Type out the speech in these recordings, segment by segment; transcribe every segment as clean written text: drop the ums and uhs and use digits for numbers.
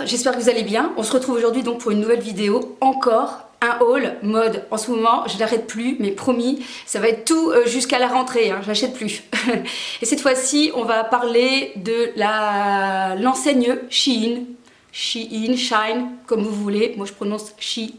j'espère que vous allez bien. On se retrouve aujourd'hui donc pour une nouvelle vidéo, encore un haul mode. En ce moment, je n'arrête plus, mais promis, ça va être tout jusqu'à la rentrée, hein, j'achète plus. Et cette fois-ci, on va parler de l'enseigne Shein. Shein, Shine, comme vous voulez. Moi, je prononce Shein.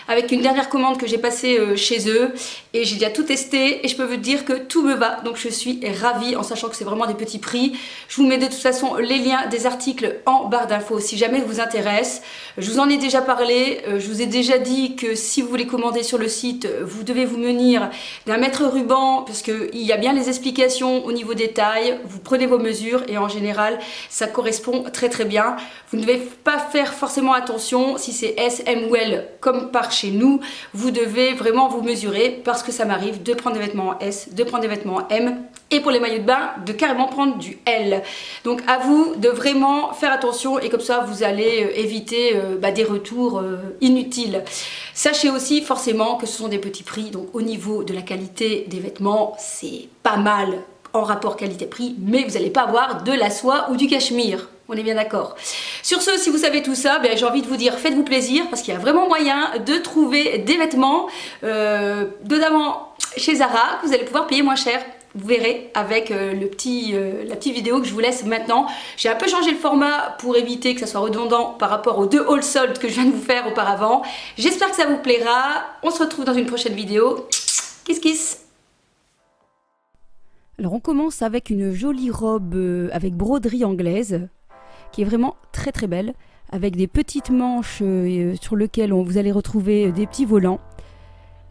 Avec une dernière commande que j'ai passée chez eux. Et j'ai déjà tout testé. Et je peux vous dire que tout me va. Donc, je suis ravie en sachant que c'est vraiment des petits prix. Je vous mets de toute façon les liens des articles en barre d'infos si jamais ça vous intéresse. Je vous en ai déjà parlé. Je vous ai déjà dit que si vous voulez commander sur le site, vous devez vous munir d'un mètre ruban. Parce qu'il y a bien les explications au niveau des tailles. Vous prenez vos mesures. Et en général, ça correspond très très bien. Vous ne devez pas faire forcément attention si c'est S, M ou L comme par chez nous. Vous devez vraiment vous mesurer parce que ça m'arrive de prendre des vêtements en S, de prendre des vêtements en M et pour les maillots de bain de carrément prendre du L. Donc à vous de vraiment faire attention et comme ça vous allez éviter des retours inutiles. Sachez aussi forcément que ce sont des petits prix, donc au niveau de la qualité des vêtements c'est pas mal en rapport qualité-prix, mais vous n'allez pas avoir de la soie ou du cachemire. On est bien d'accord. Sur ce, si vous savez tout ça, j'ai envie de vous dire, faites-vous plaisir parce qu'il y a vraiment moyen de trouver des vêtements, notamment chez Zara, que vous allez pouvoir payer moins cher. Vous verrez avec la petite vidéo que je vous laisse maintenant. J'ai un peu changé le format pour éviter que ça soit redondant par rapport aux 2 haul soldes que je viens de vous faire auparavant. J'espère que ça vous plaira. On se retrouve dans une prochaine vidéo. Kiss kiss. Alors on commence avec une jolie robe avec broderie anglaise qui est vraiment très très belle avec des petites manches sur lesquelles vous allez retrouver des petits volants.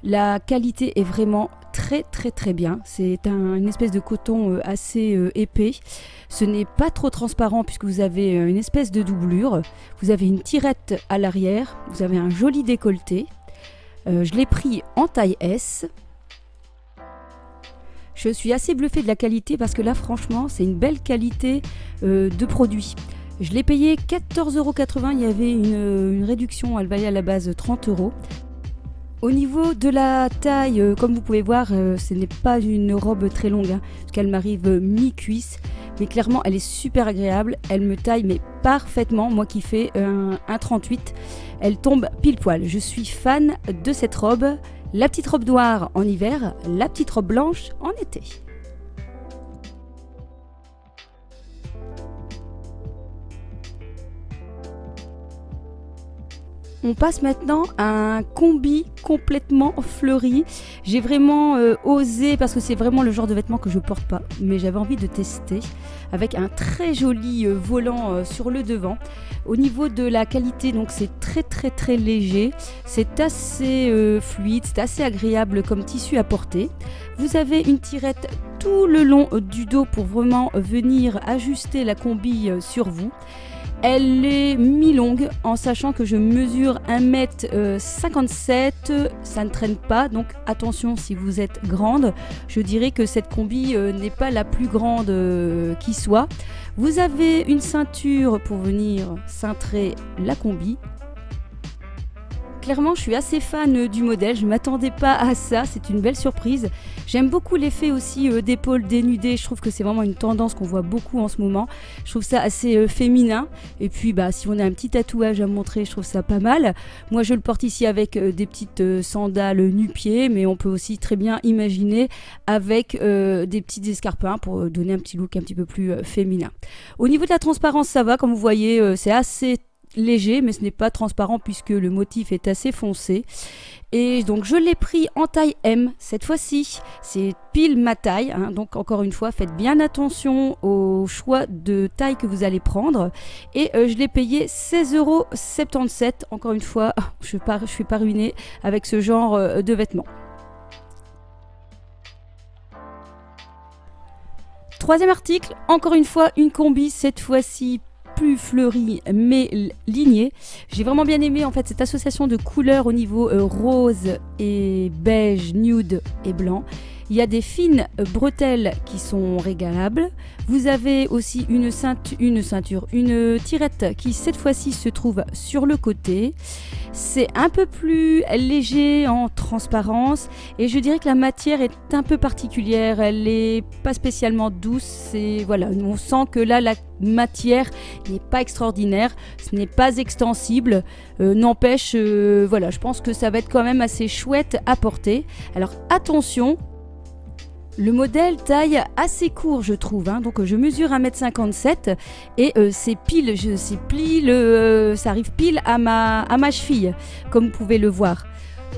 La qualité est vraiment très très très bien. C'est une espèce de coton assez épais. Ce n'est pas trop transparent puisque vous avez une espèce de doublure. Vous avez une tirette à l'arrière. Vous avez un joli décolleté. Je l'ai pris en taille S. Je suis assez bluffée de la qualité parce que là franchement c'est une belle qualité de produit. Je l'ai payé 14,80 €, il y avait une réduction, elle valait à la base 30 €. Au niveau de la taille, comme vous pouvez voir, ce n'est pas une robe très longue, parce qu'elle m'arrive mi-cuisse, mais clairement elle est super agréable, elle me taille mais parfaitement, moi qui fais un 38, elle tombe pile poil. Je suis fan de cette robe, la petite robe noire en hiver, la petite robe blanche en été. On passe maintenant à un combi complètement fleuri. J'ai vraiment osé parce que c'est vraiment le genre de vêtements que je porte pas, mais j'avais envie de tester avec un très joli volant sur le devant. Au niveau de la qualité, donc c'est très très très léger, c'est assez fluide, c'est assez agréable comme tissu à porter. Vous avez une tirette tout le long du dos pour vraiment venir ajuster la combi sur vous. Elle est mi-longue en sachant que je mesure 1,57 m, ça ne traîne pas, donc attention si vous êtes grande, je dirais que cette combi n'est pas la plus grande qui soit. Vous avez une ceinture pour venir cintrer la combi. Clairement, je suis assez fan du modèle, je ne m'attendais pas à ça, c'est une belle surprise. J'aime beaucoup l'effet aussi d'épaules dénudées, je trouve que c'est vraiment une tendance qu'on voit beaucoup en ce moment. Je trouve ça assez féminin. Et puis si on a un petit tatouage à montrer, je trouve ça pas mal. Moi je le porte ici avec des petites sandales nu-pieds, mais on peut aussi très bien imaginer avec des petits escarpins pour donner un petit look un petit peu plus féminin. Au niveau de la transparence, ça va, comme vous voyez, c'est assez léger, mais ce n'est pas transparent puisque le motif est assez foncé. Et donc je l'ai pris en taille M cette fois-ci, c'est pile ma taille, donc encore une fois faites bien attention au choix de taille que vous allez prendre. Et je l'ai payé 16,77 €. Encore une fois, je suis pas ruinée avec ce genre de vêtements. Troisième article, encore une fois une combi, cette fois-ci plus fleuri mais ligné. J'ai vraiment bien aimé en fait cette association de couleurs au niveau rose et beige, nude et blanc. Il y a des fines bretelles qui sont régalables. Vous avez aussi une tirette qui cette fois-ci se trouve sur le côté. C'est un peu plus léger en transparence et je dirais que la matière est un peu particulière. Elle n'est pas spécialement douce. Et voilà, on sent que là la matière n'est pas extraordinaire. Ce n'est pas extensible. N'empêche, voilà, je pense que ça va être quand même assez chouette à porter. Alors attention. Le modèle taille assez court, je trouve, hein. Donc je mesure 1,57 m et ça arrive pile à ma cheville, comme vous pouvez le voir.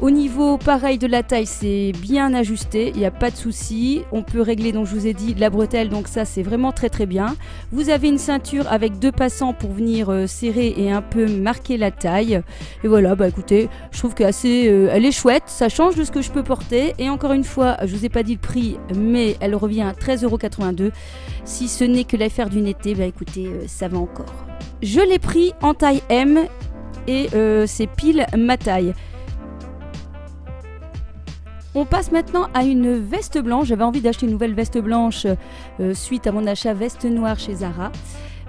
Au niveau pareil de la taille, c'est bien ajusté, il n'y a pas de souci. On peut régler, donc je vous ai dit, la bretelle, donc ça c'est vraiment très très bien. Vous avez une ceinture avec 2 passants pour venir serrer et un peu marquer la taille. Et voilà, bah écoutez, je trouve qu'elle est chouette, ça change de ce que je peux porter. Et encore une fois, je vous ai pas dit le prix, mais elle revient à 13,82 €. Si ce n'est que l'affaire d'une été, bah écoutez, ça va encore. Je l'ai pris en taille M et c'est pile ma taille. On passe maintenant à une veste blanche. J'avais envie d'acheter une nouvelle veste blanche suite à mon achat veste noire chez Zara.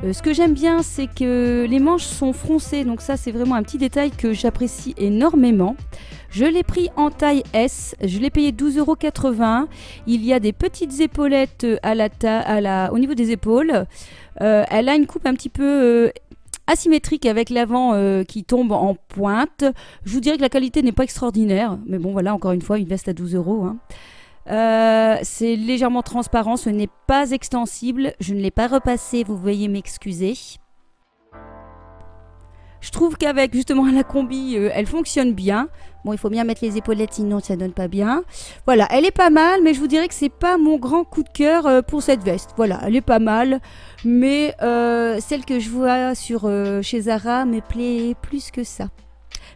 Ce que j'aime bien, c'est que les manches sont froncées. Donc ça, c'est vraiment un petit détail que j'apprécie énormément. Je l'ai pris en taille S. Je l'ai payé 12,80 €. Il y a des petites épaulettes au niveau des épaules. Elle a une coupe un petit peu asymétrique avec l'avant qui tombe en pointe. Je vous dirais que la qualité n'est pas extraordinaire, mais bon voilà, encore une fois, une veste à 12 €, hein. C'est légèrement transparent, ce n'est pas extensible, je ne l'ai pas repassé, vous veuillez m'excuser. Je trouve qu'avec justement la combi, elle fonctionne bien. Bon, il faut bien mettre les épaulettes, sinon ça donne pas bien. Voilà, elle est pas mal, mais je vous dirais que c'est pas mon grand coup de cœur pour cette veste. Voilà, elle est pas mal, mais celle que je vois chez Zara me plaît plus que ça.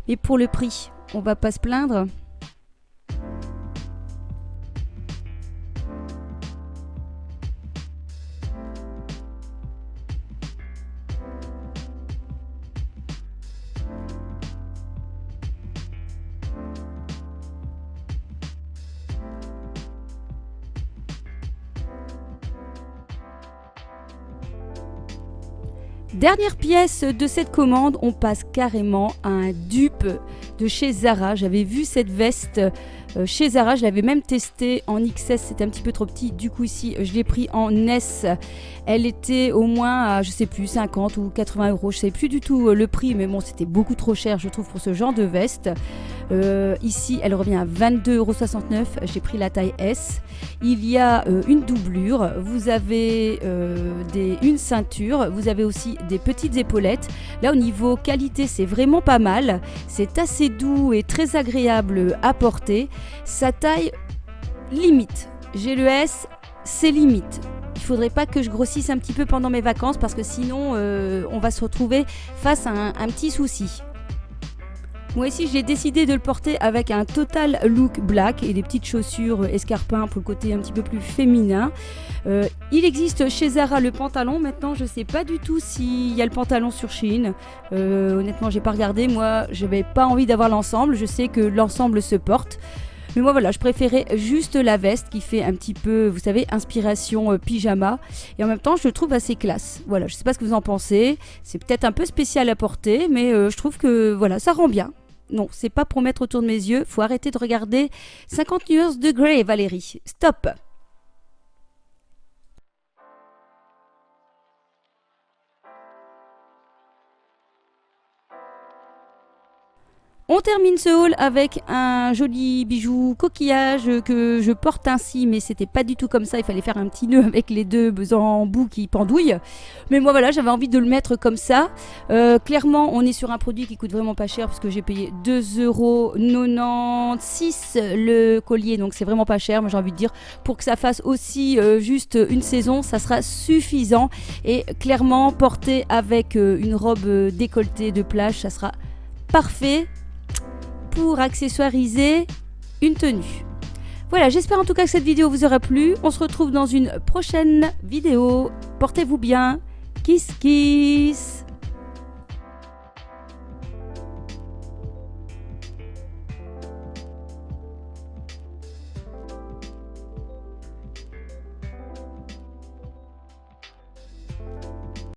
Mais pour le prix, on va pas se plaindre. Dernière pièce de cette commande, on passe carrément à un dupe de chez Zara. J'avais vu cette veste chez Zara, je l'avais même testée en XS, c'était un petit peu trop petit. Du coup ici, je l'ai pris en S. Elle était au moins à, je sais plus, 50 ou 80 €. Je sais plus du tout le prix, mais bon, c'était beaucoup trop cher, je trouve, pour ce genre de veste. Ici, elle revient à 22,69 €. J'ai pris la taille S. Il y a une doublure, vous avez une ceinture, vous avez aussi des petites épaulettes. Là, au niveau qualité, c'est vraiment pas mal. C'est assez doux et très agréable à porter. Sa taille, limite. J'ai le S, c'est limite. Il faudrait pas que je grossisse un petit peu pendant mes vacances parce que sinon, on va se retrouver face à un petit souci. Moi ici, j'ai décidé de le porter avec un total look black et des petites chaussures escarpins pour le côté un petit peu plus féminin. Il existe chez Zara le pantalon. Maintenant, je ne sais pas du tout s'il y a le pantalon sur Shein. Honnêtement, j'ai pas regardé. Moi, je n'avais pas envie d'avoir l'ensemble. Je sais que l'ensemble se porte. Mais moi voilà, je préférais juste la veste qui fait un petit peu, vous savez, inspiration pyjama. Et en même temps, je le trouve assez classe. Voilà, je ne sais pas ce que vous en pensez. C'est peut-être un peu spécial à porter, mais je trouve que voilà, ça rend bien. Non, c'est pas pour mettre autour de mes yeux. Faut arrêter de regarder 50 nuances de Grey, Valérie. Stop! On termine ce haul avec un joli bijou coquillage que je porte ainsi, mais c'était pas du tout comme ça, il fallait faire un petit nœud avec les deux embouts qui pendouillent. Mais moi voilà, j'avais envie de le mettre comme ça. Clairement, on est sur un produit qui coûte vraiment pas cher parce que j'ai payé 2,96 € le collier, donc c'est vraiment pas cher. Moi j'ai envie de dire, pour que ça fasse aussi juste une saison, ça sera suffisant. Et clairement, porté avec une robe décolletée de plage, ça sera parfait pour accessoiriser une tenue. Voilà, j'espère en tout cas que cette vidéo vous aura plu. On se retrouve dans une prochaine vidéo. Portez-vous bien. Kiss kiss.